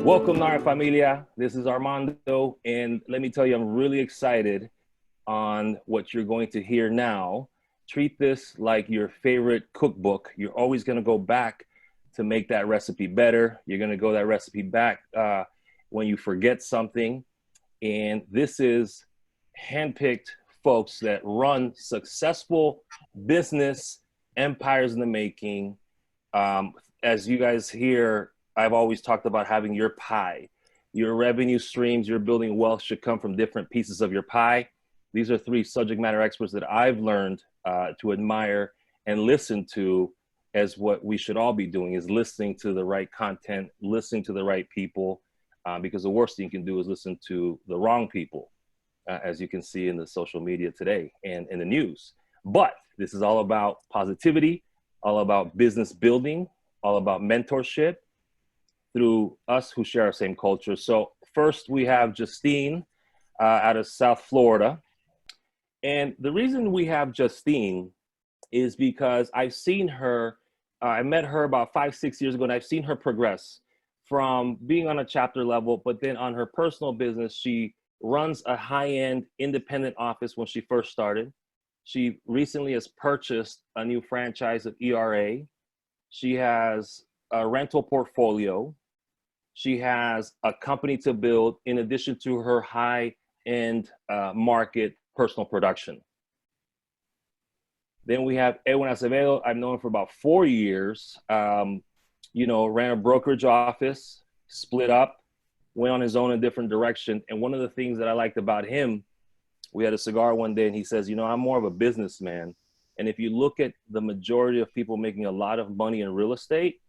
Welcome, Narep Familia. This is Armando, and let me tell you, I'm really excited on what you're going to hear now. Treat this like your favorite cookbook. You're always going to go back to make that recipe better. You're going to go that recipe back when you forget something. And this is handpicked folks that run successful business empires in the making. As you guys hear, I've always talked about having your pie. Your revenue streams, your building wealth should come from different pieces of your pie. These are three subject matter experts that I've learned to admire and listen to, as what we should all be doing is listening to the right content, listening to the right people, because the worst thing you can do is listen to the wrong people, as you can see in the social media today and in the news. But this is all about positivity, all about business building, all about mentorship, through us who share our same culture. So first we have Justine out of South Florida. And the reason we have Justine is because I've seen her, I met her about 5-6 years ago, and I've seen her progress from being on a chapter level, but then on her personal business, she runs a high-end independent office when she first started. She recently has purchased a new franchise of ERA. She has a rental portfolio. She has a company to build in addition to her high-end market personal production. Then we have Edwin Acevedo. I've known him for about 4 years. You know, ran a brokerage office, split up, went on his own in a different direction. And one of the things that I liked about him, we had a cigar one day and he says, you know, I'm more of a businessman. And if you look at the majority of people making a lot of money in real estate,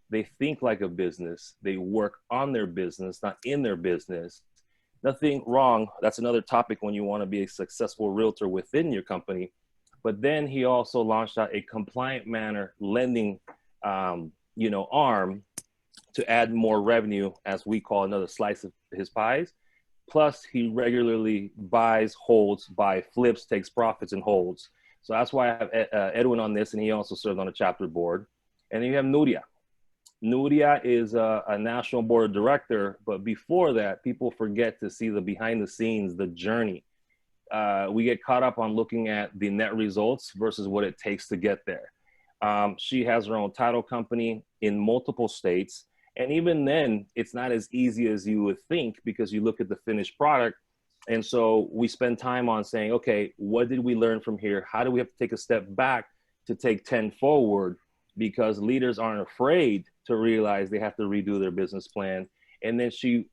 they think like a business. They work on their business, not in their business. Nothing wrong. That's another topic when you want to be a successful realtor within your company. But then he also launched out a compliant manner lending, arm to add more revenue, as we call another slice of his pies. Plus, he regularly buys, holds, flips, takes profits and holds. So that's why I have Edwin on this, and he also served on a chapter board. And then you have Nuria. Nuria is a national board director, but before that, people forget to see the behind the scenes, the journey. We get caught up on looking at the net results versus what it takes to get there. She has her own title company in multiple states. And even then, it's not as easy as you would think because you look at the finished product. And so we spend time on saying, okay, what did we learn from here? How do we have to take a step back to take 10 forward? Because leaders aren't afraid to realize they have to redo their business plan. And then she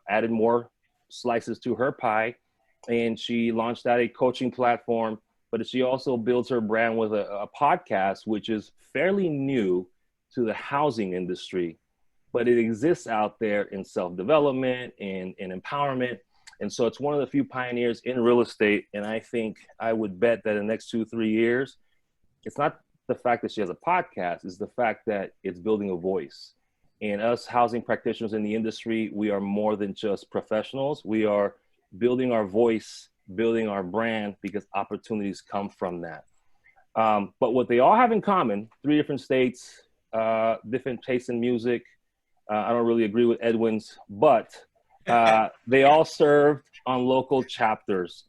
added more slices to her pie, and she launched out a coaching platform, but she also builds her brand with a podcast, which is fairly new to the housing industry, but it exists out there in self-development and empowerment. And so it's one of the few pioneers in real estate. And I think I would bet that in the next 2-3 years, it's not the fact that she has a podcast, is the fact that it's building a voice. And us housing practitioners in the industry, we are more than just professionals. We are building our voice, building our brand, because opportunities come from that. But what they all have in common, 3 different states, different tastes in music. I don't really agree with Edwin's, but they all served on local chapters.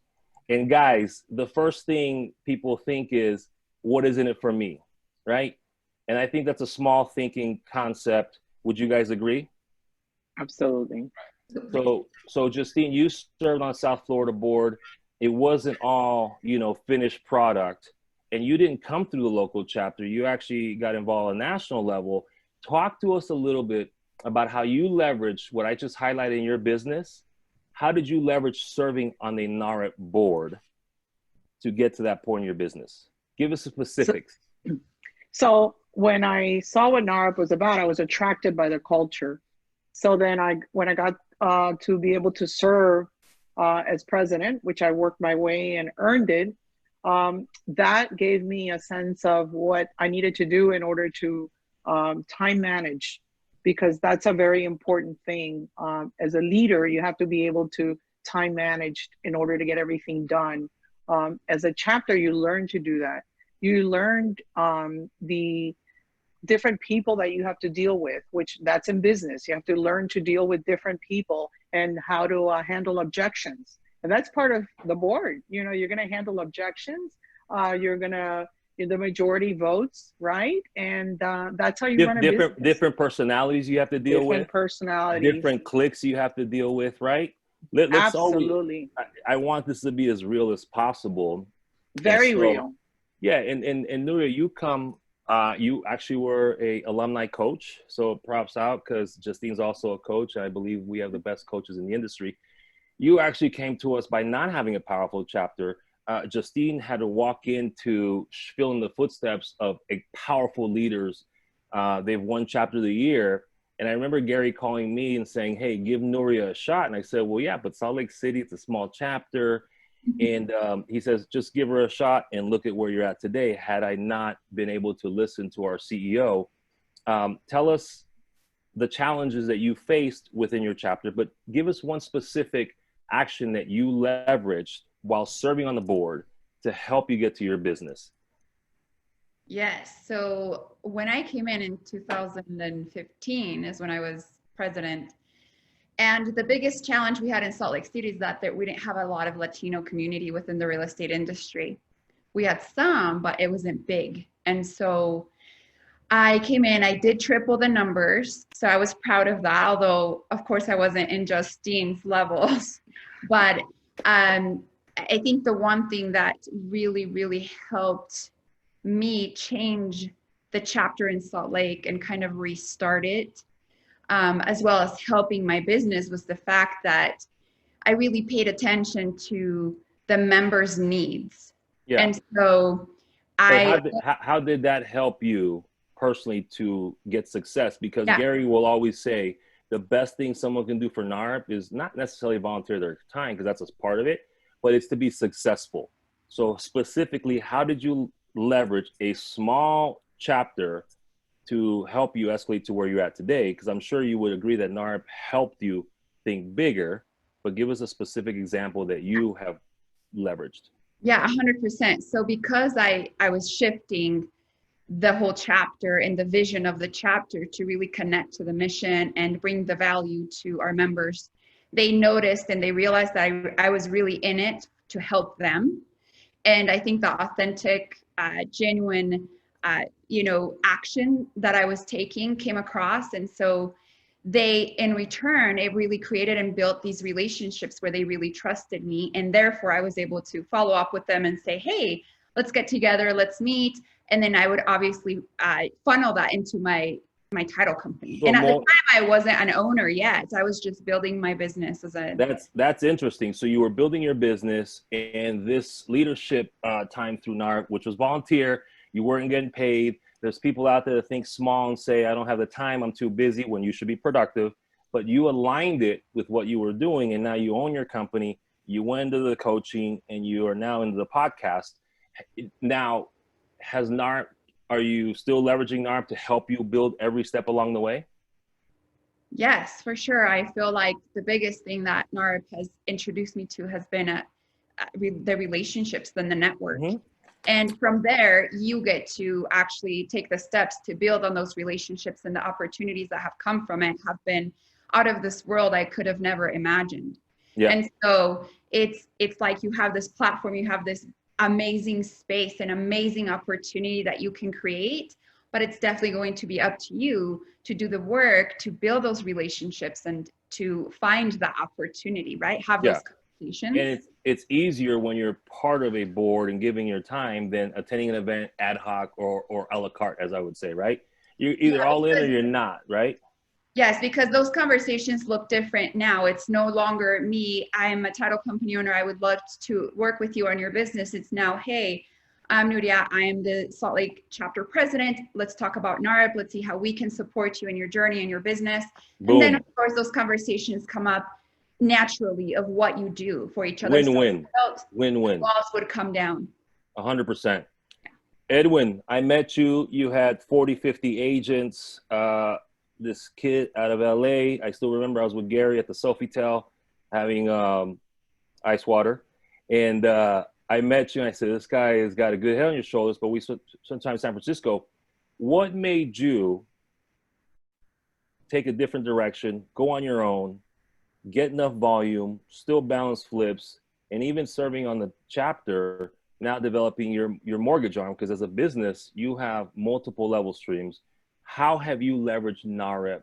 And guys, the first thing people think is, what is in it for me, right? And I think that's a small thinking concept. Would you guys agree? Absolutely. So Justine, you served on South Florida board. It wasn't all, finished product, and you didn't come through the local chapter. You actually got involved on a national level. Talk to us a little bit about how you leveraged what I just highlighted in your business. How did you leverage serving on the Narep board to get to that point in your business? Give us the specifics. So when I saw what Narp was about, I was attracted by the culture. So then when I got to be able to serve as president, which I worked my way and earned it, that gave me a sense of what I needed to do in order to time manage, because that's a very important thing. As a leader, you have to be able to time manage in order to get everything done. As a chapter, you learn to do that. You learned the different people that you have to deal with, which that's in business. You have to learn to deal with different people and how to handle objections. And that's part of the board. You know, you're going to handle objections. You're going to, the majority votes, right? And that's how you run a business. Different personalities you have to deal with. Different personalities. Different cliques you have to deal with, right? Absolutely. I want this to be as real as possible. Very real. Yeah, and Nuria, you actually were a alumni coach, so props out, because Justine's also a coach. I believe we have the best coaches in the industry. You actually came to us by not having a powerful chapter. Justine had to walk in to fill in the footsteps of powerful leaders. They've won chapter of the year. And I remember Gary calling me and saying, hey, give Nuria a shot. And I said, well, yeah, but Salt Lake City, it's a small chapter. And he says, just give her a shot and look at where you're at today. Had I not been able to listen to our CEO, tell us the challenges that you faced within your chapter, but give us one specific action that you leveraged while serving on the board to help you get to your business. Yes. So when I came in 2015 is when I was president. And the biggest challenge we had in Salt Lake City is that we didn't have a lot of Latino community within the real estate industry. We had some, but it wasn't big. And so I came in, I did triple the numbers. So I was proud of that, although of course I wasn't in Justine's levels. But I think the one thing that really, really helped me change the chapter in Salt Lake and kind of restart it, as well as helping my business, was the fact that I really paid attention to the members' needs. Yeah. And so how did that help you personally to get success? Because Gary will always say the best thing someone can do for Narp is not necessarily volunteer their time, because that's a part of it, but it's to be successful. So specifically, how did you leverage a small chapter to help you escalate to where you're at today? Because I'm sure you would agree that Narp helped you think bigger, but give us a specific example that you have leveraged. Yeah, 100%. So because I was shifting the whole chapter and the vision of the chapter to really connect to the mission and bring the value to our members, they noticed and they realized that I was really in it to help them. And I think the authentic, genuine, action that I was taking came across. And so they, in return, it really created and built these relationships where they really trusted me. And therefore I was able to follow up with them and say, hey, let's get together, let's meet. And then I would obviously funnel that into my title company. So and at the time I wasn't an owner yet. I was just building my business as a... That's interesting. So you were building your business, and this leadership time through NARP, which was volunteer, you weren't getting paid. There's people out there that think small and say, I don't have the time, I'm too busy, when you should be productive. But you aligned it with what you were doing, and now you own your company. You went into the coaching, and you are now into the podcast. Now, has NARP, are you still leveraging NARP to help you build every step along the way? Yes, for sure. I feel like the biggest thing that NARP has introduced me to has been the relationships, then the network. Mm-hmm. And from there, you get to actually take the steps to build on those relationships, and the opportunities that have come from it have been out of this world I could have never imagined. Yeah. And so it's like you have this platform, you have this amazing space, an amazing opportunity that you can create, but it's definitely going to be up to you to do the work to build those relationships and to find the opportunity, right? Have those conversations. And it's easier when you're part of a board and giving your time than attending an event ad hoc or a la carte, as I would say, right? You're either all in or you're not, right? Yes, because those conversations look different now. It's no longer me, I'm a title company owner, I would love to work with you on your business. It's now, hey, I'm Nuria, I am the Salt Lake chapter president. Let's talk about NARP. Let's see how we can support you in your journey and your business. Boom. And then of course, those conversations come up naturally of what you do for each other. Win-win, win-win. Walls would come down. 100%. Edwin, I met you, you had 40, 50 agents. This kid out of LA, I still remember I was with Gary at the Sofitel having ice water. And I met you and I said, this guy has got a good head on your shoulders, but we sometimes San Francisco. what made you take a different direction, go on your own, get enough volume, still balance flips, and even serving on the chapter, now developing your mortgage arm? Because as a business, you have multiple level streams. How have you leveraged Narep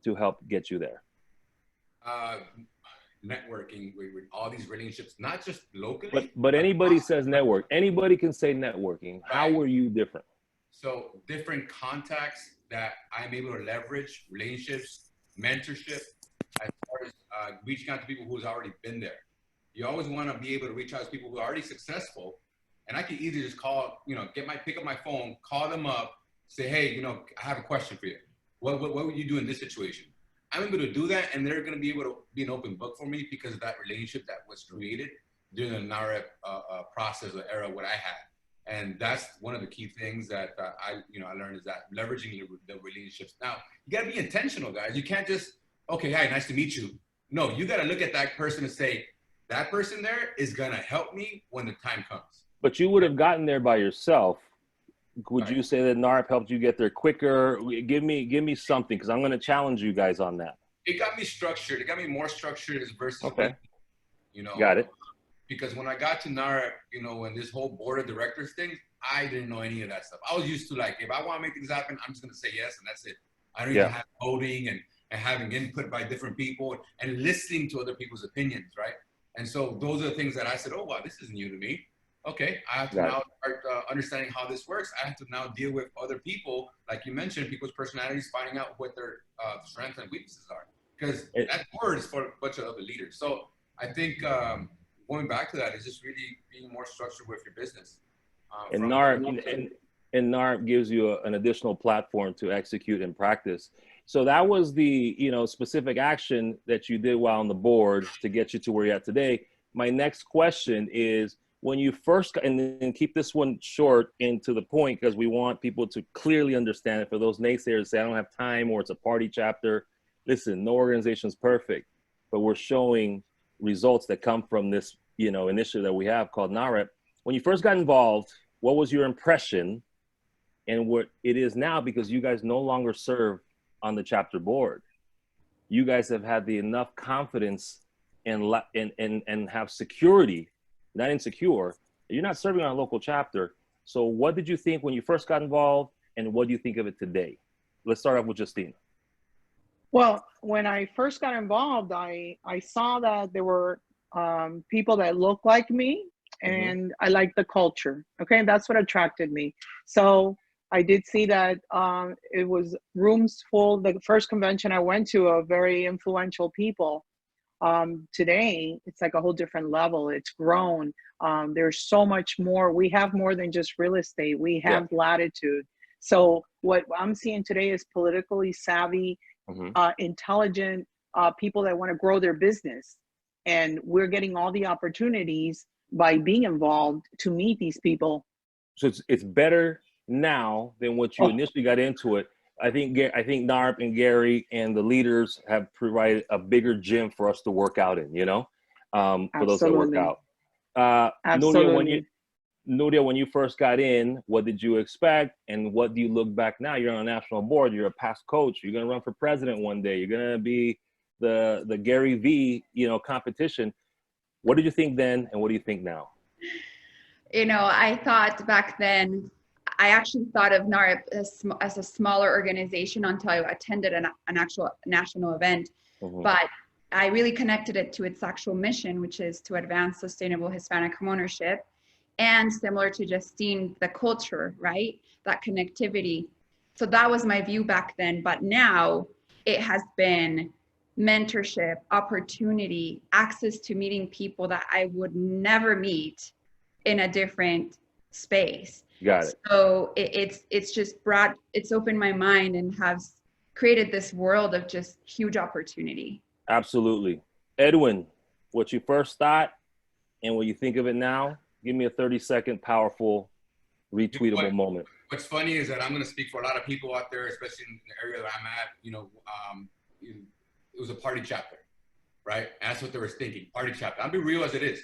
to help get you there? Networking with all these relationships, not just locally. But anybody says network. Anybody can say networking. Right. How were you different? So different contacts that I'm able to leverage, relationships, mentorship, as far as reaching out to people who's already been there. You always want to be able to reach out to people who are already successful. And I can easily just call, pick up my phone, call them up, say, hey, I have a question for you. What would you do in this situation? I'm able to do that, and they're going to be able to be an open book for me because of that relationship that was created during the NAHREP process or era what I had. And that's one of the key things that I learned, is that leveraging the relationships. Now, you got to be intentional, guys. You can't just, okay, hi, nice to meet you. No, you got to look at that person and say, that person there is going to help me when the time comes. But you would have gotten there by yourself. Would you say that Narp helped you get there quicker? Give me something, because I'm going to challenge you guys on that. It got me structured. It got me more structured versus, okay. Got it. Because when I got to Narep, when this whole board of directors thing, I didn't know any of that stuff. I was used to, like, if I want to make things happen, I'm just going to say yes, and that's it. I don't even have voting and having input by different people and listening to other people's opinions, right? And so those are the things that I said, oh, wow, this isn't new to me. Okay, I have to now start understanding how this works. I have to now deal with other people, like you mentioned, people's personalities, finding out what their strengths and weaknesses are. Because that board is for a bunch of other leaders. So I think going back to that is just really being more structured with your business. And NARP gives you an additional platform to execute and practice. So that was the specific action that you did while on the board to get you to where you're at today. My next question is, when you first, and then keep this one short and to the point, because we want people to clearly understand it. For those naysayers say, I don't have time, or it's a party chapter. Listen, no organization is perfect, but we're showing results that come from this, initiative that we have called NAHREP. When you first got involved, what was your impression and what it is now? Because you guys no longer serve on the chapter board. You guys have had the enough confidence and have security, not insecure. You're not serving on a local chapter. So what did you think when you first got involved, and what do you think of it today? Let's start off with Justina. Well, when I first got involved, I saw that there were people that looked like me, and I liked the culture. Okay, that's what attracted me. So I did see that it was rooms full. The first convention I went to of very influential people. Today, it's like a whole different level. It's grown. There's so much more. We have more than just real estate. We have latitude. So what I'm seeing today is politically savvy, intelligent people that want to grow their business. And we're getting all the opportunities by being involved to meet these people. So it's better now than what you initially got into it. I think Narp and Gary and the leaders have provided a bigger gym for us to work out in, for those that work out. Nuria, when you first got in, what did you expect, and what do you look back now? You're on a national board. You're a past coach. You're going to run for president one day. You're going to be the Gary V, competition. What did you think then, and what do you think now? I thought back then, I actually thought of NAREP as a smaller organization until I attended an actual national event. But I really connected it to its actual mission, which is to advance sustainable Hispanic homeownership. And similar to Justine, the culture, right? That connectivity. So that was my view back then. But now it has been mentorship, opportunity, access to meeting people that I would never meet in a different space. Got it. So it's just it's opened my mind and has created this world of just huge opportunity. Absolutely. Edwin, what you first thought and what you think of it now, give me a 30-second powerful retweetable moment. What's funny is that I'm going to speak for a lot of people out there, especially in the area that I'm at, it was a party chapter, right? And that's what they were thinking, party chapter. I'll be real as it is.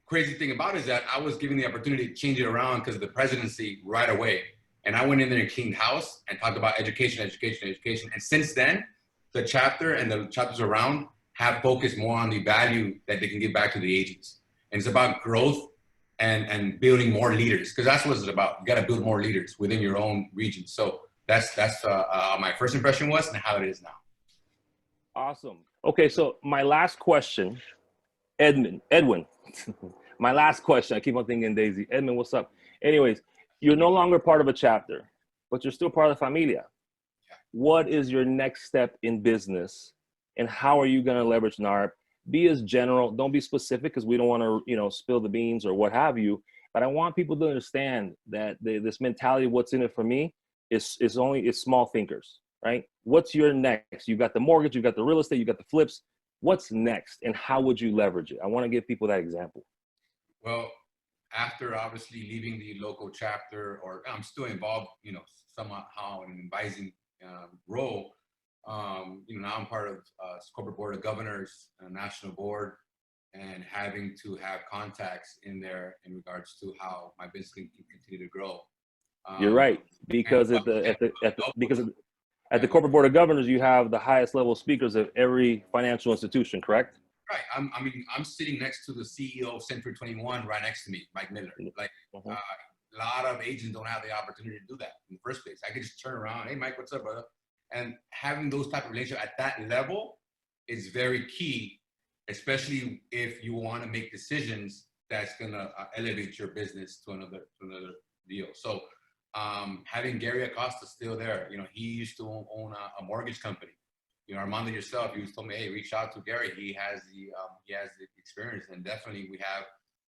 Crazy thing about it is that I was given the opportunity to change it around because of the presidency right away. And I went in there and cleaned house and talked about education, education, education. And since then, the chapter and the chapters around have focused more on the value that they can give back to the agents. And it's about growth and building more leaders, because that's what it's about. You got to build more leaders within your own region. So that's my first impression was and how it is now. Awesome. Okay, so my last question, Edwin, my last question, I keep on thinking Daisy. Edmund, what's up? Anyways, you're no longer part of a chapter, but you're still part of the familia. What is your next step in business, and how are you going to leverage NARP? Be as general, don't be specific, because we don't want to, spill the beans or what have you. But I want people to understand that this mentality of what's in it for me is small thinkers, right? What's your next? You got the mortgage, you got the real estate, you got the flips. What's next, and how would you leverage it? I want to give people that example. Well, after obviously leaving the local chapter, or I'm still involved, somehow in an advising role. Now I'm part of corporate board of governors, a national board, and having to have contacts in there in regards to how my business can continue to grow. You're right, because at the corporate board of governors, you have the highest level speakers of every financial institution, correct? Right. I'm sitting next to the CEO of Century 21 right next to me, Mike Miller. Like a lot of agents don't have the opportunity to do that in the first place. I could just turn around, hey Mike, what's up, brother? And having those type of relationships at that level is very key, especially if you want to make decisions that's gonna elevate your business to another deal. So having Gary Acosta still there, he used to own a mortgage company. Armando yourself, you told me, hey, reach out to Gary. He has the experience, and definitely we have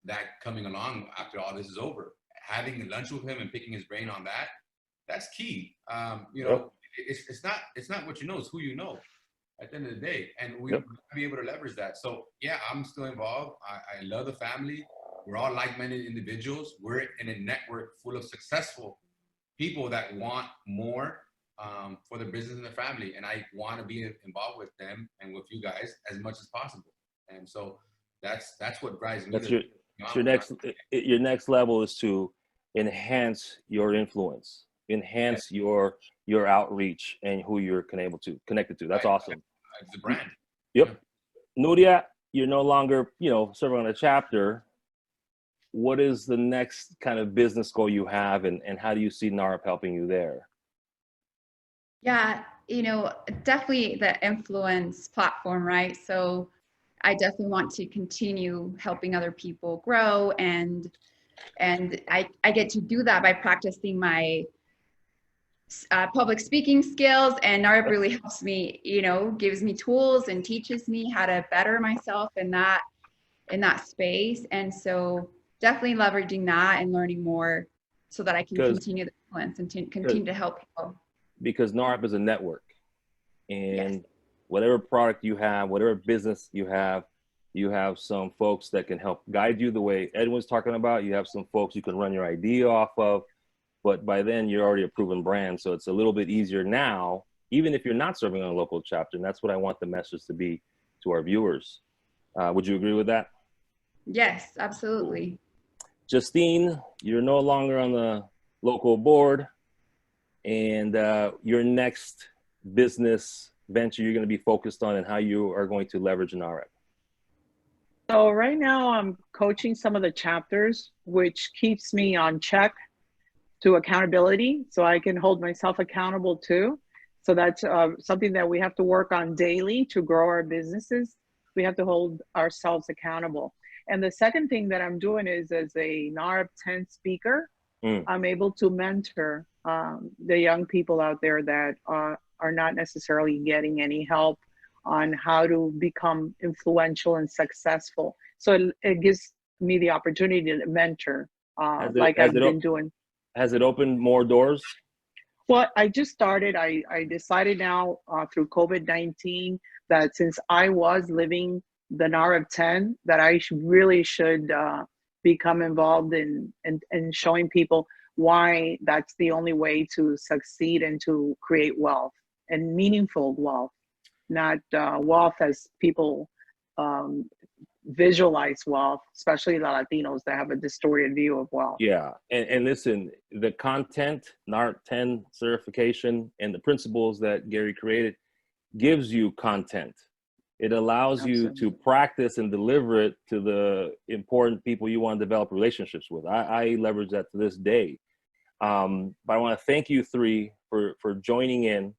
that coming along after all this is over. Having lunch with him and picking his brain on that's key. It's not what you know, it's who you know at the end of the day. And we have to be able to leverage that. So yeah, I'm still involved. I love the family. We're all like-minded individuals. We're in a network full of successful people that want more for their business and their family. And I want to be involved with them and with you guys as much as possible. And so that's what drives me. Your next level is to enhance your influence, enhance your outreach and who you're connected to. That's awesome. It's a brand. Yep. Nuria, you're no longer, serving on a chapter. What is the next kind of business goal you have, and how do you see NARP helping you there? Yeah, definitely the influence platform, right? So I definitely want to continue helping other people grow, and I get to do that by practicing my public speaking skills, and NARP really helps me, gives me tools and teaches me how to better myself in that space. And so definitely leveraging that and learning more so that I can continue the influence and continue to help people. Because NARP is a network, and whatever product you have, whatever business you have some folks that can help guide you the way Edwin's talking about. You have some folks you can run your idea off of, but by then you're already a proven brand. So it's a little bit easier now, even if you're not serving on a local chapter. And that's what I want the message to be to our viewers. Would you agree with that? Yes, absolutely. Justine, you're no longer on the local board, and your next business venture you're going to be focused on, and how you are going to leverage NAHREP. So right now I'm coaching some of the chapters, which keeps me on check to accountability, so I can hold myself accountable too. So that's something that we have to work on daily to grow our businesses. We have to hold ourselves accountable. And the second thing that I'm doing is, as a NARP 10 speaker, I'm able to mentor the young people out there that are not necessarily getting any help on how to become influential and successful. So it gives me the opportunity to mentor, I've been doing. Has it opened more doors? Well, I just started. I decided now through COVID-19 that since I was living the NAHREP 10, that I really should become involved in showing people why that's the only way to succeed and to create wealth, and meaningful wealth, not wealth as people visualize wealth, especially the Latinos that have a distorted view of wealth. Yeah, and listen, the content, NARP 10 certification, and the principles that Gary created gives you content. It allows you to practice and deliver it to the important people you want to develop relationships with. I leverage that to this day. But I want to thank you three for joining in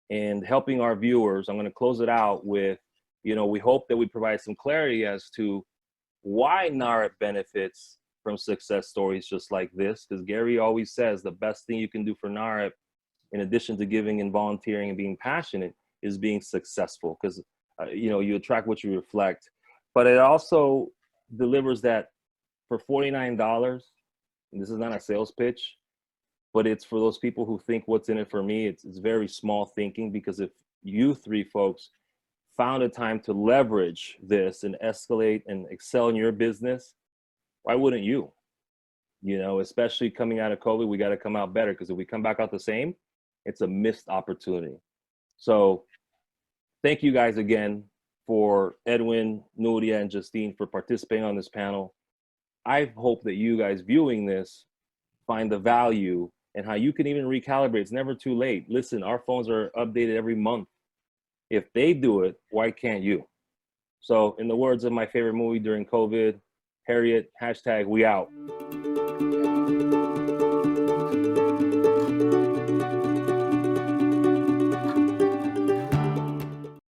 and helping our viewers. I'm going to close it out with, we hope that we provide some clarity as to why NAHREP benefits from success stories just like this. Because Gary always says the best thing you can do for NAHREP, in addition to giving and volunteering and being passionate, is being successful. Because you attract what you reflect. But it also delivers that for $49, and this is not a sales pitch, but it's for those people who think what's in it for me. It's very small thinking, because if you three folks found a time to leverage this and escalate and excel in your business, why wouldn't you? Especially coming out of COVID, we got to come out better, because if we come back out the same, it's a missed opportunity. So thank you guys again, for Edwin, Nuria, and Justine for participating on this panel. I hope that you guys viewing this find the value and how you can even recalibrate. It's never too late. Listen, our phones are updated every month. If they do it, why can't you? So in the words of my favorite movie during COVID, Harriet, #we out.